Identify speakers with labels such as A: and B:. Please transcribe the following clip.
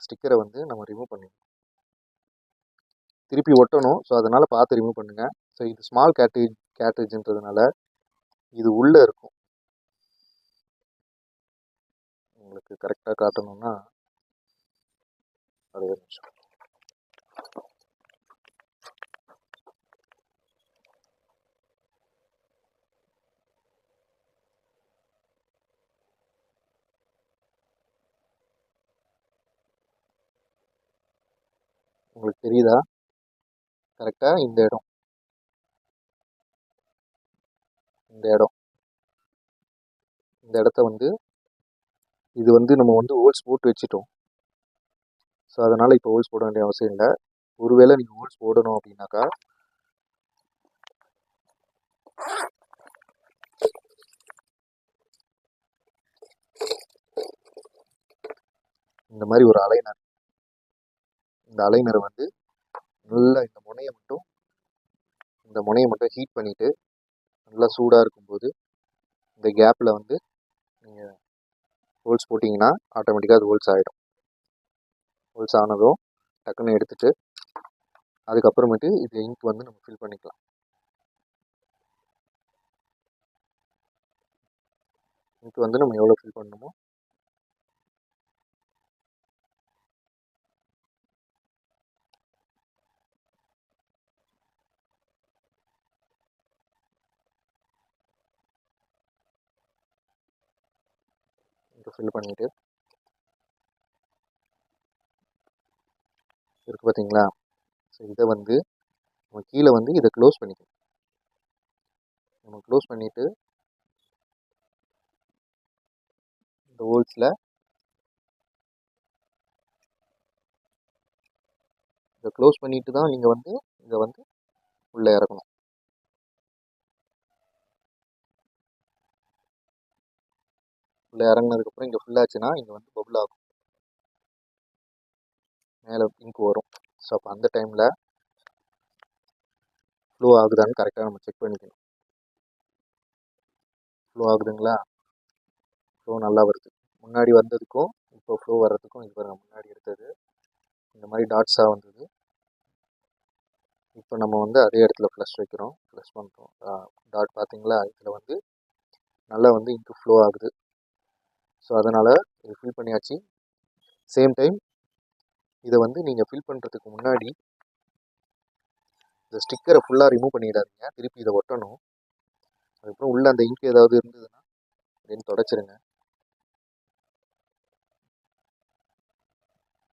A: ஸ்டிக்கரை வந்து நம்ம ரிமூவ் பண்ணிடணும். திருப்பி ஒட்டணும். ஸோ அதனால் பார்த்து ரிமூவ் பண்ணுங்கள். ஸோ இது ஸ்மால் கேட்ரேஜ்ன்றதுனால இது உள்ளே இருக்கும். உங்களுக்கு கரெக்டாக காட்டணும்னா அதே நிமிஷம். உங்களுக்கு தெரியுதா? கரெக்டாக இந்த இடம் இந்த இடத்த வந்து இது வந்து நம்ம வந்து ஹோல்ஸ் போட்டு வச்சுட்டோம். ஸோ அதனால் இப்போ ஹோல்ஸ் போட வேண்டிய அவசியம் இல்லை. ஒருவேளை நீங்கள் ஹோல்ஸ் போடணும் அப்படின்னாக்கா இந்த மாதிரி ஒரு அலைனர், இந்த அலைனரை வந்து நல்லா இந்த முனையை மட்டும் ஹீட் பண்ணிவிட்டு நல்லா சூடாக இருக்கும்போது இந்த கேப்பில் வந்து நீங்கள் ஹோல்ஸ் போட்டிங்கன்னா ஆட்டோமேட்டிக்காக அது ஹோல்ஸ் ஆகிடும். ஹோல்ஸ் ஆனதும் டக்குன்னு எடுத்துகிட்டு அதுக்கப்புறமேட்டு இது இங்க் வந்து நம்ம ஃபில் பண்ணிக்கலாம். இங்க் வந்து நம்ம எவ்வளோ ஃபில் பண்ணணுமோ ஃபில் பண்ணிவிட்டு இருக்குது பார்த்தீங்களா? ஸோ இதை வந்து நம்ம கீழே வந்து இதை க்ளோஸ் பண்ணிக்கணும். நம்ம க்ளோஸ் பண்ணிவிட்டு இந்த ஹோல்ஸில் இதை க்ளோஸ் பண்ணிட்டு தான் நீங்கள் வந்து இதை வந்து உள்ளே இறக்கணும். உள்ளே இறங்கினதுக்கப்புறம் இங்கே ஃபுல்லாச்சுன்னா இங்கே வந்து பபுள் ஆகும், மேலே இங்க் வரும். ஸோ அப்போ அந்த டைமில் ஃப்ளோ ஆகுதான்னு கரெக்டாக நம்ம செக் பண்ணிக்கணும். ஃப்ளோ ஆகுதுங்களா? ஃப்ளோ நல்லா வருது. முன்னாடி வந்ததுக்கும் இப்போ ஃப்ளோ வர்றதுக்கும் இது பாருங்கள், முன்னாடி எடுத்தது இந்த மாதிரி டாட்ஸாக வந்தது. இப்போ நம்ம வந்து அதே இடத்துல ப்ளஸ் வைக்கிறோம், ப்ளஸ் பண்ணுறோம். டாட் பார்த்தீங்களா? இதில் வந்து நல்லா வந்து இங்கு ஃப்ளோ ஆகுது. ஸோ அதனால் இது ஃபில் பண்ணியாச்சு. சேம் டைம் இதை வந்து நீங்கள் ஃபில் பண்ணுறதுக்கு முன்னாடி இந்த ஸ்டிக்கரை ஃபுல்லாக ரிமூவ் பண்ணிடாதீங்க. திருப்பி இதை ஒட்டணும். அதுக்கப்புறம் உள்ளே அந்த இங்க் ஏதாவது இருந்ததுன்னா அப்படின்னு தொடச்சிருங்க.